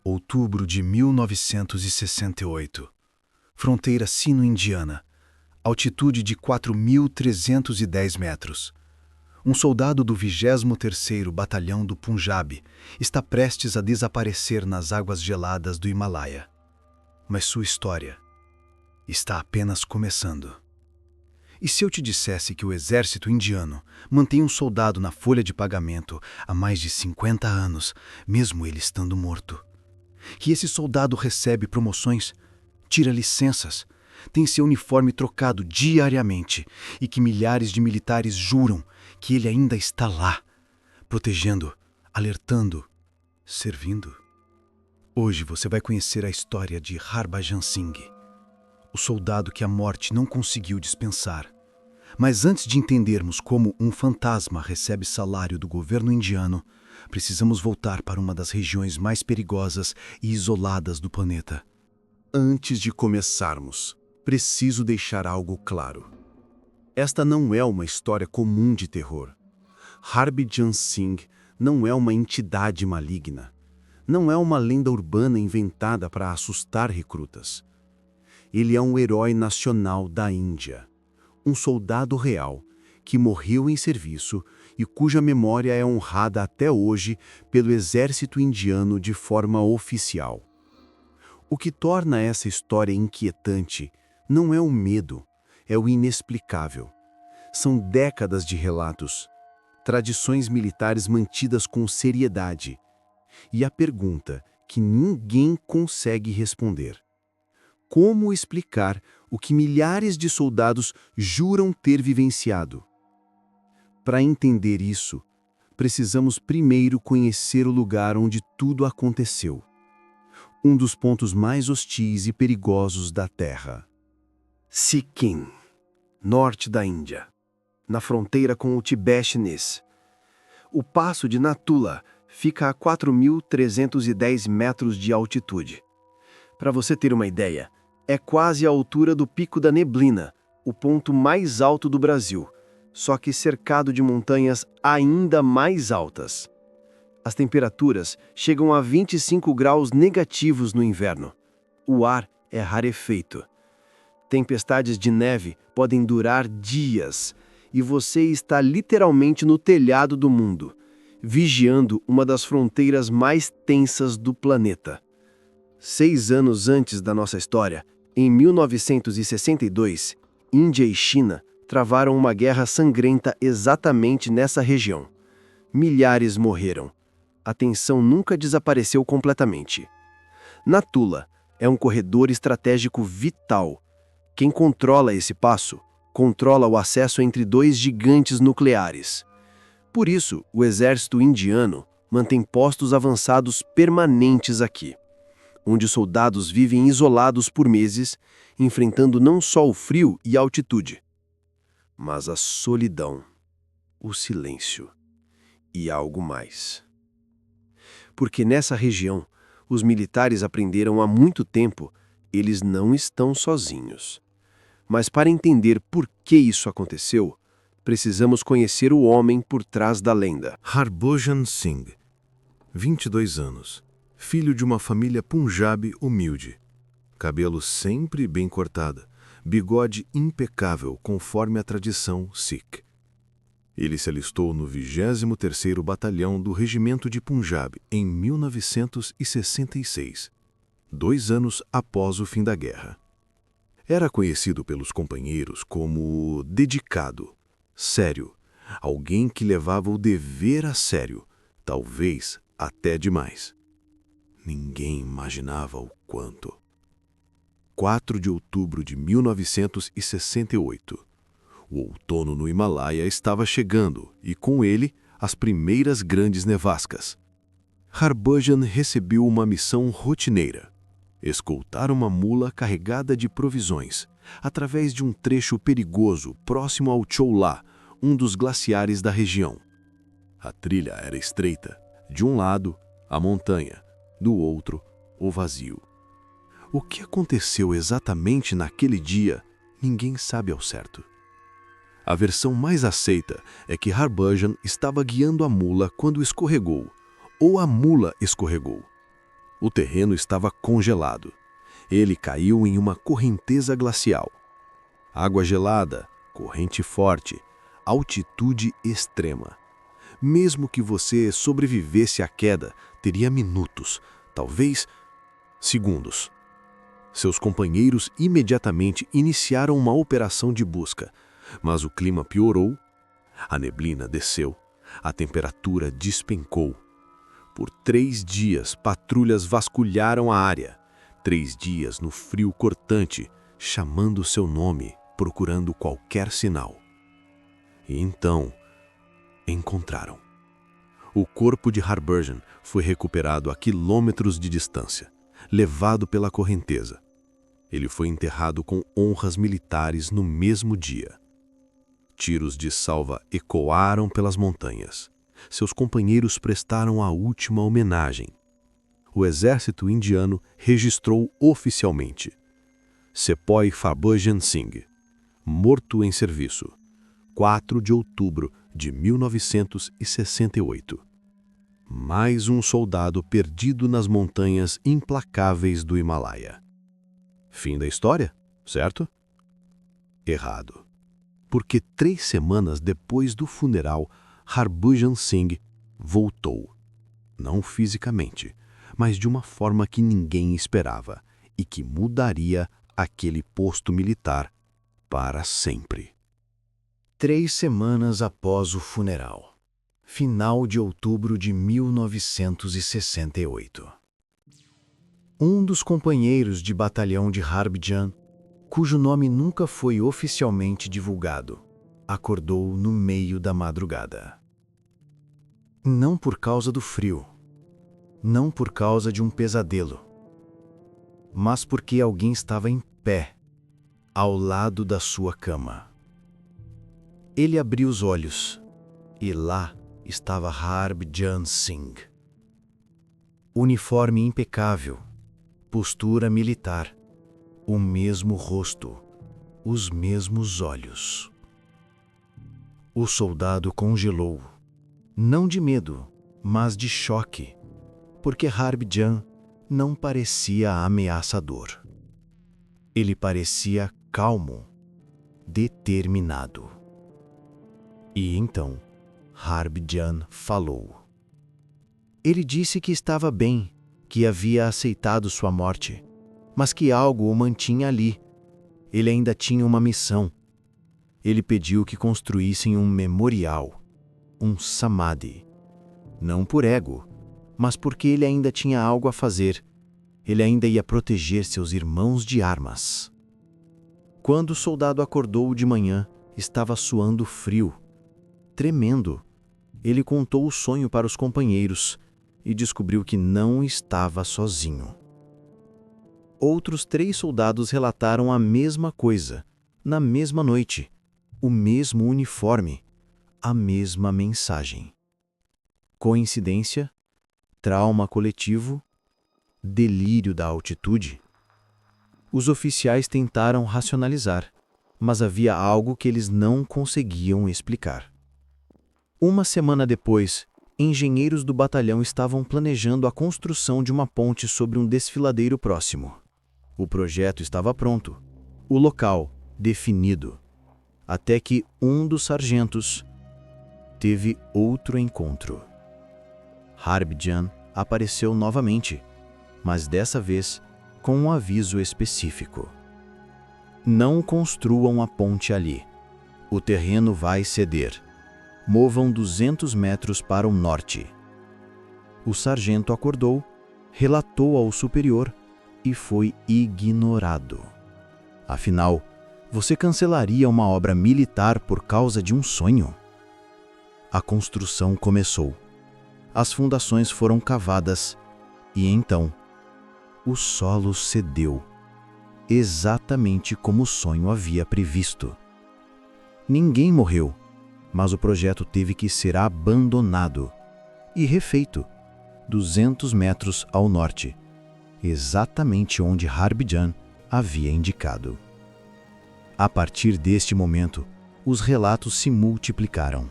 Outubro de 1968. Fronteira sino-indiana. Altitude de 4.310 metros. Um soldado do 23º Batalhão do Punjab está prestes a desaparecer nas águas geladas do Himalaia. Mas sua história está apenas começando. E se eu te dissesse que o exército indiano mantém um soldado na folha de pagamento há mais de 50 anos, mesmo ele estando morto? Que esse soldado recebe promoções, tira licenças, tem seu uniforme trocado diariamente e que milhares de militares juram que ele ainda está lá, protegendo, alertando, servindo? Hoje você vai conhecer a história de Harbhajan Singh, o soldado que a morte não conseguiu dispensar. Mas antes de entendermos como um fantasma recebe salário do governo indiano, precisamos voltar para uma das regiões mais perigosas e isoladas do planeta. Antes de começarmos, preciso deixar algo claro. Esta não é uma história comum de terror. Harbhajan Singh não é uma entidade maligna. Não é uma lenda urbana inventada para assustar recrutas. Ele é um herói nacional da Índia. Um soldado real que morreu em serviço e cuja memória é honrada até hoje pelo exército indiano de forma oficial. O que torna essa história inquietante não é o medo, é o inexplicável. São décadas de relatos, tradições militares mantidas com seriedade, e a pergunta que ninguém consegue responder: como explicar o que milhares de soldados juram ter vivenciado? Para entender isso, precisamos primeiro conhecer o lugar onde tudo aconteceu. Um dos pontos mais hostis e perigosos da Terra. Sikkim, norte da Índia, na fronteira com o Tibete chinês. O passo de Natula fica a 4.310 metros de altitude. Para você ter uma ideia, é quase a altura do Pico da Neblina, o ponto mais alto do Brasil, só que cercado de montanhas ainda mais altas. As temperaturas chegam a 25 graus negativos no inverno. O ar é rarefeito. Tempestades de neve podem durar dias, e você está literalmente no telhado do mundo, vigiando uma das fronteiras mais tensas do planeta. 6 anos antes da nossa história, em 1962, Índia e China travaram uma guerra sangrenta exatamente nessa região. Milhares morreram. A tensão nunca desapareceu completamente. Natula é um corredor estratégico vital. Quem controla esse passo, controla o acesso entre dois gigantes nucleares. Por isso, o exército indiano mantém postos avançados permanentes aqui, onde soldados vivem isolados por meses, enfrentando não só o frio e a altitude, mas a solidão, o silêncio e algo mais. Porque nessa região, os militares aprenderam há muito tempo, eles não estão sozinhos. Mas para entender por que isso aconteceu, precisamos conhecer o homem por trás da lenda. Harbhajan Singh, 22 anos. Filho de uma família punjabi humilde. Cabelo sempre bem cortado, bigode impecável conforme a tradição Sikh. Ele se alistou no 23º Batalhão do Regimento de Punjab em 1966, 2 anos após o fim da guerra. Era conhecido pelos companheiros como dedicado, sério, alguém que levava o dever a sério, talvez até demais. Ninguém imaginava o quanto. 4 de outubro de 1968. O outono no Himalaia estava chegando e, com ele, as primeiras grandes nevascas. Harbhajan recebeu uma missão rotineira: escoltar uma mula carregada de provisões, através de um trecho perigoso próximo ao Chola, um dos glaciares da região. A trilha era estreita. De um lado, a montanha. Do outro, o vazio. O que aconteceu exatamente naquele dia, ninguém sabe ao certo. A versão mais aceita é que Harbhajan estava guiando a mula quando escorregou, ou a mula escorregou. O terreno estava congelado. Ele caiu em uma correnteza glacial. Água gelada, corrente forte, altitude extrema. Mesmo que você sobrevivesse à queda, teria minutos, talvez segundos. Seus companheiros imediatamente iniciaram uma operação de busca, mas o clima piorou, a neblina desceu, a temperatura despencou. Por 3 dias, patrulhas vasculharam a área. 3 dias no frio cortante, chamando seu nome, procurando qualquer sinal. E então, encontraram. O corpo de Harbudgeon foi recuperado a quilômetros de distância, levado pela correnteza. Ele foi enterrado com honras militares no mesmo dia. Tiros de salva ecoaram pelas montanhas. Seus companheiros prestaram a última homenagem. O exército indiano registrou oficialmente: Sepoy Harbudgeon Singh, morto em serviço, 4 de outubro de 1968. Mais um soldado perdido nas montanhas implacáveis do Himalaia. Fim da história, certo? Errado. Porque 3 semanas depois do funeral, Harbudgeon Singh voltou. Não fisicamente, mas de uma forma que ninguém esperava e que mudaria aquele posto militar para sempre. 3 semanas após o funeral. Final de outubro de 1968. Um dos companheiros de batalhão de Harbudgeon, cujo nome nunca foi oficialmente divulgado, acordou no meio da madrugada. Não por causa do frio, não por causa de um pesadelo, mas porque alguém estava em pé, ao lado da sua cama. Ele abriu os olhos, e lá estava Harbudgeon Singh. Uniforme impecável, postura militar, o mesmo rosto, os mesmos olhos. O soldado congelou, não de medo, mas de choque, porque Harbudgeon não parecia ameaçador. Ele parecia calmo, determinado. E então, Harbudgeon falou. Ele disse que estava bem, que havia aceitado sua morte, mas que algo o mantinha ali. Ele ainda tinha uma missão. Ele pediu que construíssem um memorial, um samadhi. Não por ego, mas porque ele ainda tinha algo a fazer. Ele ainda ia proteger seus irmãos de armas. Quando o soldado acordou de manhã, estava suando frio, tremendo. Ele contou o sonho para os companheiros e descobriu que não estava sozinho. Outros 3 soldados relataram a mesma coisa, na mesma noite, o mesmo uniforme, a mesma mensagem. Coincidência? Trauma coletivo? Delírio da altitude? Os oficiais tentaram racionalizar, mas havia algo que eles não conseguiam explicar. Uma semana depois, engenheiros do batalhão estavam planejando a construção de uma ponte sobre um desfiladeiro próximo. O projeto estava pronto, o local definido, até que um dos sargentos teve outro encontro. Harbudgeon apareceu novamente, mas dessa vez com um aviso específico. Não construam a ponte ali. O terreno vai ceder. Movam 200 metros para o norte. O sargento acordou, relatou ao superior e foi ignorado. Afinal, você cancelaria uma obra militar por causa de um sonho? A construção começou. As fundações foram cavadas e então o solo cedeu, exatamente como o sonho havia previsto. Ninguém morreu, mas o projeto teve que ser abandonado e refeito, 200 metros ao norte, exatamente onde Harbudgeon havia indicado. A partir deste momento, os relatos se multiplicaram.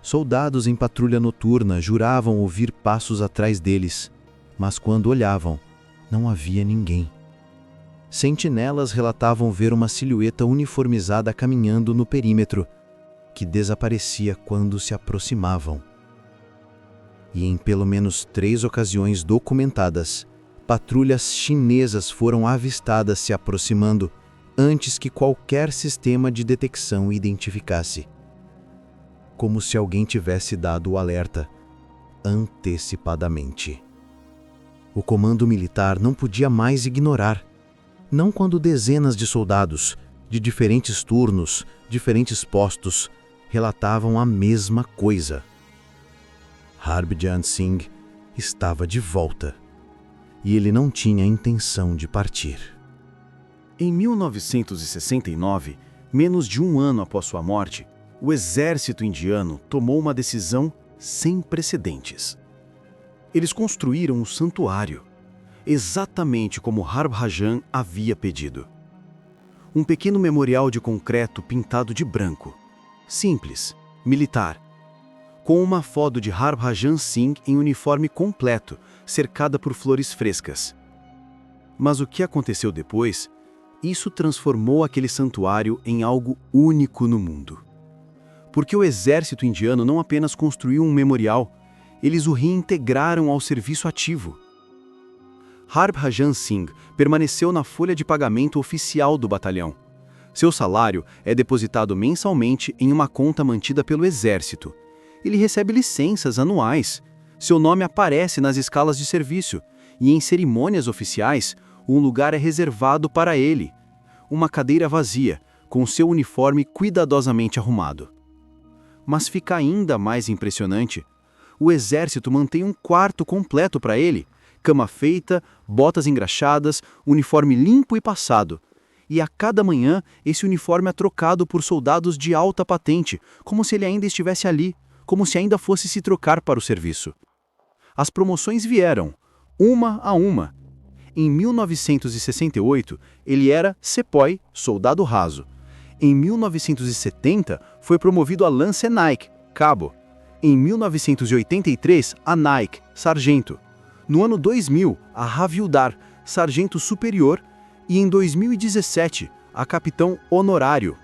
Soldados em patrulha noturna juravam ouvir passos atrás deles, mas quando olhavam, não havia ninguém. Sentinelas relatavam ver uma silhueta uniformizada caminhando no perímetro, que desaparecia quando se aproximavam. E em pelo menos 3 ocasiões documentadas, patrulhas chinesas foram avistadas se aproximando antes que qualquer sistema de detecção identificasse. Como se alguém tivesse dado o alerta antecipadamente. O comando militar não podia mais ignorar, não quando dezenas de soldados, de diferentes turnos, diferentes postos, relatavam a mesma coisa. Harbjan Singh estava de volta, e ele não tinha intenção de partir. Em 1969, menos de um ano após sua morte, o exército indiano tomou uma decisão sem precedentes. Eles construíram um santuário, exatamente como Harbhajan havia pedido. Um pequeno memorial de concreto pintado de branco, simples, militar, com uma foto de Harbhajan Singh em uniforme completo, cercada por flores frescas. Mas o que aconteceu depois? Isso transformou aquele santuário em algo único no mundo. Porque o exército indiano não apenas construiu um memorial, eles o reintegraram ao serviço ativo. Harbhajan Singh permaneceu na folha de pagamento oficial do batalhão. Seu salário é depositado mensalmente em uma conta mantida pelo exército. Ele recebe licenças anuais. Seu nome aparece nas escalas de serviço e em cerimônias oficiais, um lugar é reservado para ele. Uma cadeira vazia, com seu uniforme cuidadosamente arrumado. Mas fica ainda mais impressionante. O exército mantém um quarto completo para ele, cama feita, botas engraxadas, uniforme limpo e passado. E a cada manhã, esse uniforme é trocado por soldados de alta patente, como se ele ainda estivesse ali, como se ainda fosse se trocar para o serviço. As promoções vieram, uma a uma. Em 1968, ele era sepoy, soldado raso. Em 1970, foi promovido a Lance Naik, cabo. Em 1983, a Naik, sargento. No ano 2000, a Havildar, sargento superior. E em 2017, a capitão honorário.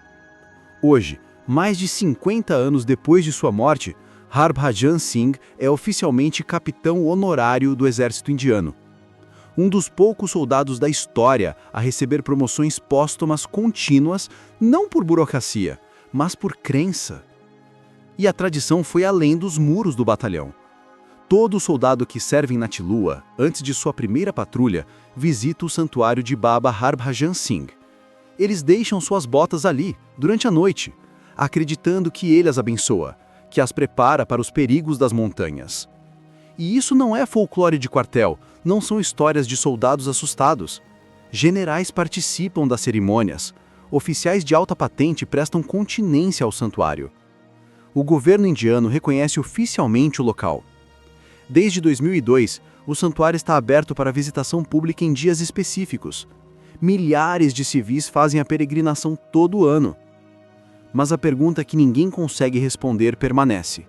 Hoje, mais de 50 anos depois de sua morte, Harbhajan Singh é oficialmente capitão honorário do exército indiano. Um dos poucos soldados da história a receber promoções póstumas contínuas, não por burocracia, mas por crença. E a tradição foi além dos muros do batalhão. Todo soldado que serve em Natilua, antes de sua primeira patrulha, visita o santuário de Baba Harbhajan Singh. Eles deixam suas botas ali, durante a noite, acreditando que ele as abençoa, que as prepara para os perigos das montanhas. E isso não é folclore de quartel, não são histórias de soldados assustados. Generais participam das cerimônias, oficiais de alta patente prestam continência ao santuário. O governo indiano reconhece oficialmente o local. Desde 2002, o santuário está aberto para visitação pública em dias específicos. Milhares de civis fazem a peregrinação todo ano. Mas a pergunta que ninguém consegue responder permanece.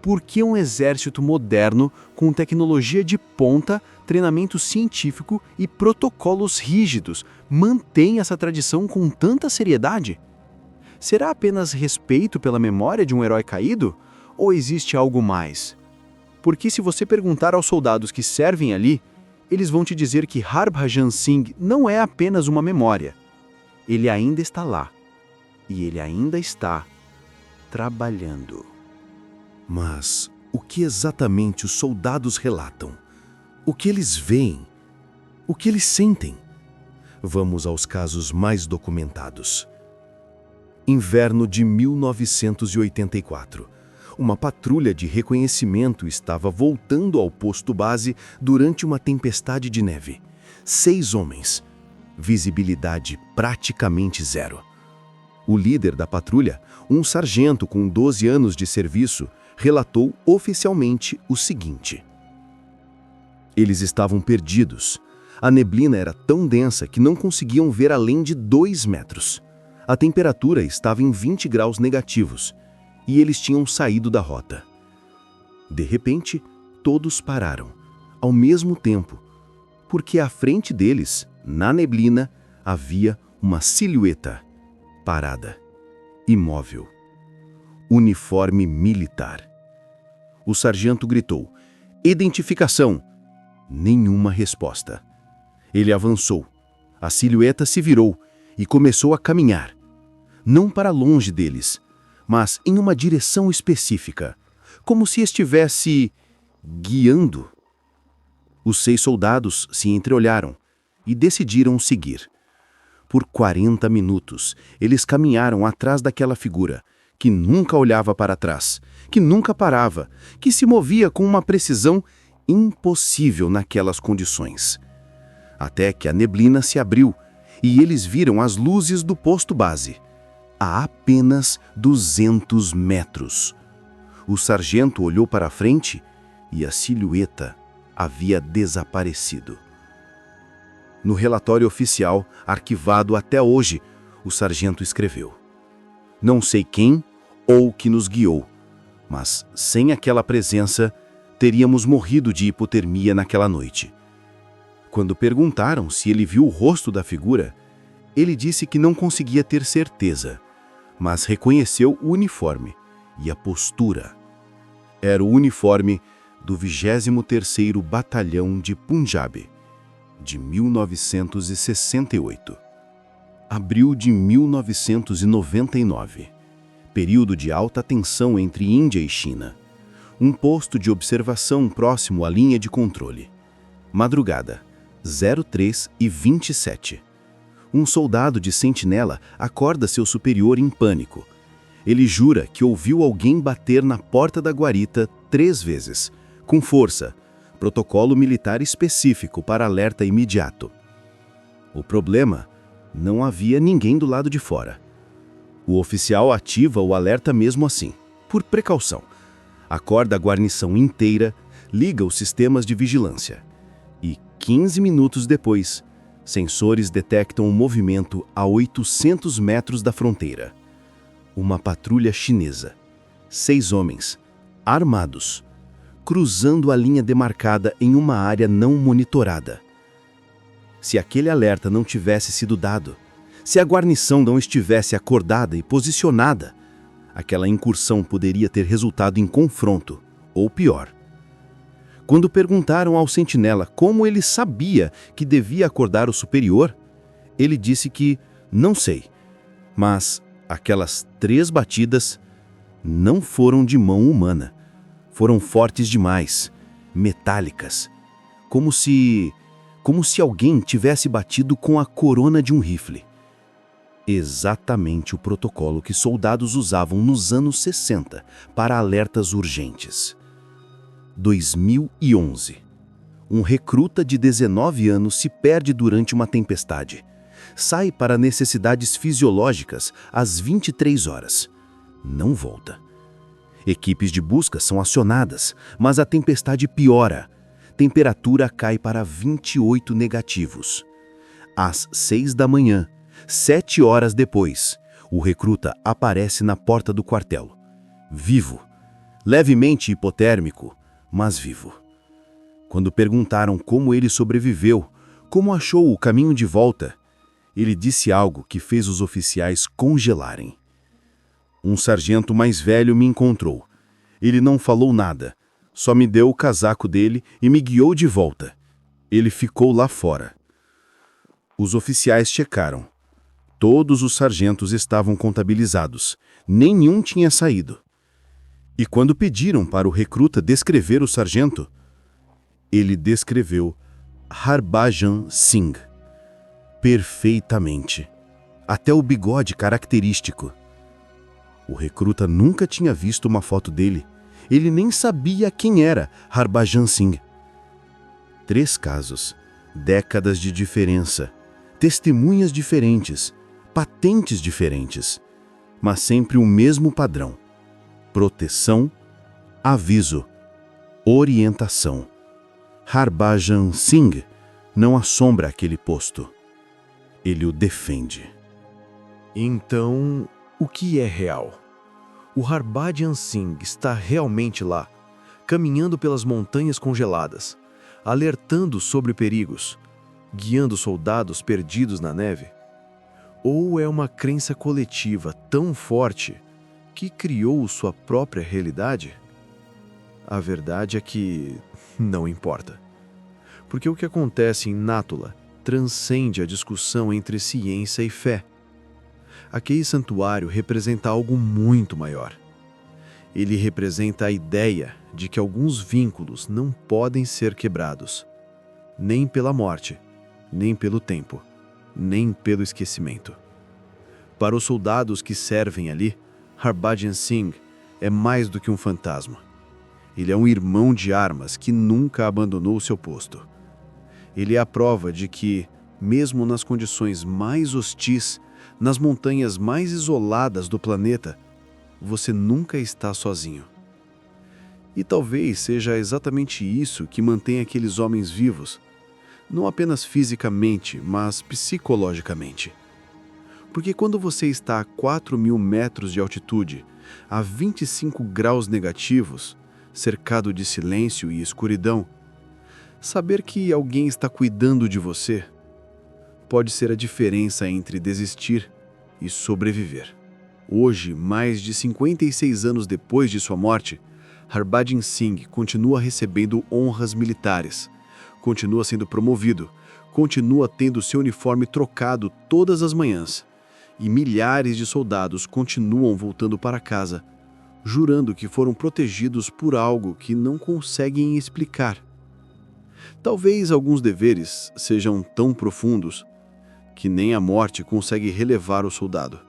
Por que um exército moderno, com tecnologia de ponta, treinamento científico e protocolos rígidos, mantém essa tradição com tanta seriedade? Será apenas respeito pela memória de um herói caído? Ou existe algo mais? Porque se você perguntar aos soldados que servem ali, eles vão te dizer que Harbhajan Singh não é apenas uma memória. Ele ainda está lá. E ele ainda está trabalhando. Mas o que exatamente os soldados relatam? O que eles veem? O que eles sentem? Vamos aos casos mais documentados. Inverno de 1984. Uma patrulha de reconhecimento estava voltando ao posto base durante uma tempestade de neve. 6 homens. Visibilidade praticamente zero. O líder da patrulha, um sargento com 12 anos de serviço, relatou oficialmente o seguinte. Eles estavam perdidos. A neblina era tão densa que não conseguiam ver além de 2 metros. A temperatura estava em 20 graus negativos e eles tinham saído da rota. De repente, todos pararam. ao mesmo tempo, porque à frente deles, na neblina, havia uma silhueta parada, imóvel. Uniforme militar. O sargento gritou: "Identificação!" Nenhuma resposta. Ele avançou. A silhueta se virou e começou a caminhar. Não para longe deles, mas em uma direção específica, como se estivesse guiando. Os 6 soldados se entreolharam e decidiram seguir. Por 40 minutos, eles caminharam atrás daquela figura, que nunca olhava para trás, que nunca parava, que se movia com uma precisão impossível naquelas condições. Até que a neblina se abriu e eles viram as luzes do posto base, a apenas 200 metros. O sargento olhou para a frente e a silhueta havia desaparecido. No relatório oficial, arquivado até hoje, o sargento escreveu: "Não sei quem ou o que nos guiou, mas sem aquela presença, teríamos morrido de hipotermia naquela noite." Quando perguntaram se ele viu o rosto da figura, ele disse que não conseguia ter certeza, mas reconheceu o uniforme e a postura. Era o uniforme do 23º Batalhão de Punjab, de 1968. Abril de 1999. Período de alta tensão entre Índia e China. Um posto de observação próximo à linha de controle. Madrugada, 03h27. Um soldado de sentinela acorda seu superior em pânico. Ele jura que ouviu alguém bater na porta da guarita 3 vezes, com força, protocolo militar específico para alerta imediato. O problema, não havia ninguém do lado de fora. O oficial ativa o alerta mesmo assim, por precaução. Acorda a guarnição inteira, liga os sistemas de vigilância. E 15 minutos depois, sensores detectam um movimento a 800 metros da fronteira. Uma patrulha chinesa. 6 homens, armados, cruzando a linha demarcada em uma área não monitorada. Se aquele alerta não tivesse sido dado, se a guarnição não estivesse acordada e posicionada, aquela incursão poderia ter resultado em confronto, ou pior. Quando perguntaram ao sentinela como ele sabia que devia acordar o superior, ele disse que não sei, mas aquelas 3 batidas não foram de mão humana. Foram fortes demais, metálicas, como se alguém tivesse batido com a corona de um rifle. Exatamente o protocolo que soldados usavam nos anos 60 para alertas urgentes. 2011. Um recruta de 19 anos se perde durante uma tempestade. Sai para necessidades fisiológicas às 23 horas. Não volta. Equipes de busca são acionadas, mas a tempestade piora. Temperatura cai para 28 negativos. Às 6 da manhã, 7 horas depois, o recruta aparece na porta do quartel. Vivo. Levemente hipotérmico, mas vivo. Quando perguntaram como ele sobreviveu, como achou o caminho de volta, ele disse algo que fez os oficiais congelarem. Um sargento mais velho me encontrou. Ele não falou nada, só me deu o casaco dele e me guiou de volta. Ele ficou lá fora. Os oficiais checaram. Todos os sargentos estavam contabilizados. Nenhum tinha saído. E quando pediram para o recruta descrever o sargento, ele descreveu Harbhajan Singh. Perfeitamente. Até o bigode característico. O recruta nunca tinha visto uma foto dele. Ele nem sabia quem era Harbhajan Singh. 3 casos, décadas de diferença, testemunhas diferentes, patentes diferentes, mas sempre o mesmo padrão: proteção, aviso, orientação. Harbhajan Singh não assombra aquele posto. Ele o defende. Então, o que é real? O Harbhajan Singh está realmente lá, caminhando pelas montanhas congeladas, alertando sobre perigos, guiando soldados perdidos na neve? Ou é uma crença coletiva tão forte que criou sua própria realidade? A verdade é que não importa. Porque o que acontece em Náttula transcende a discussão entre ciência e fé. Aquele santuário representa algo muito maior. Ele representa a ideia de que alguns vínculos não podem ser quebrados, nem pela morte, nem pelo tempo, nem pelo esquecimento. Para os soldados que servem ali, Harbhajan Singh é mais do que um fantasma. Ele é um irmão de armas que nunca abandonou seu posto. Ele é a prova de que, mesmo nas condições mais hostis, nas montanhas mais isoladas do planeta, você nunca está sozinho. E talvez seja exatamente isso que mantém aqueles homens vivos, não apenas fisicamente, mas psicologicamente. Porque quando você está a 4.000 metros de altitude, a 25 graus negativos, cercado de silêncio e escuridão, saber que alguém está cuidando de você pode ser a diferença entre desistir e sobreviver. Hoje, mais de 56 anos depois de sua morte, Harbhajan Singh continua recebendo honras militares, continua sendo promovido, continua tendo seu uniforme trocado todas as manhãs, e milhares de soldados continuam voltando para casa, jurando que foram protegidos por algo que não conseguem explicar. Talvez alguns deveres sejam tão profundos que nem a morte consegue relevar o soldado.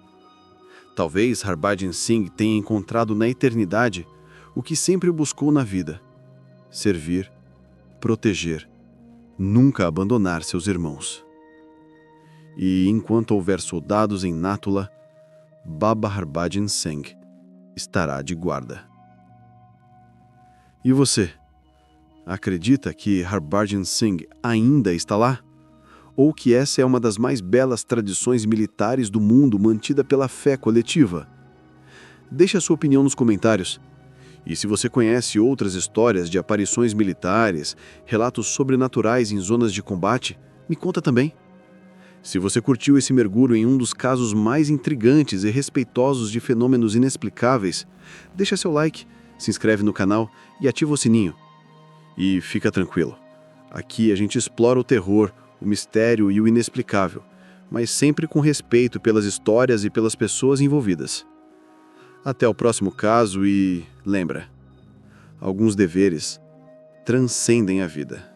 Talvez Harbhajan Singh tenha encontrado na eternidade o que sempre buscou na vida: servir, proteger, nunca abandonar seus irmãos. E enquanto houver soldados em Náttula, Baba Harbhajan Singh estará de guarda. E você? Acredita que Harbhajan Singh ainda está lá? Ou que essa é uma das mais belas tradições militares do mundo mantida pela fé coletiva? Deixe a sua opinião nos comentários. E se você conhece outras histórias de aparições militares, relatos sobrenaturais em zonas de combate, me conta também. Se você curtiu esse mergulho em um dos casos mais intrigantes e respeitosos de fenômenos inexplicáveis, deixa seu like, se inscreve no canal e ativa o sininho. E fica tranquilo, aqui a gente explora o terror, o mistério e o inexplicável, mas sempre com respeito pelas histórias e pelas pessoas envolvidas. Até o próximo caso e, lembra, alguns deveres transcendem a vida.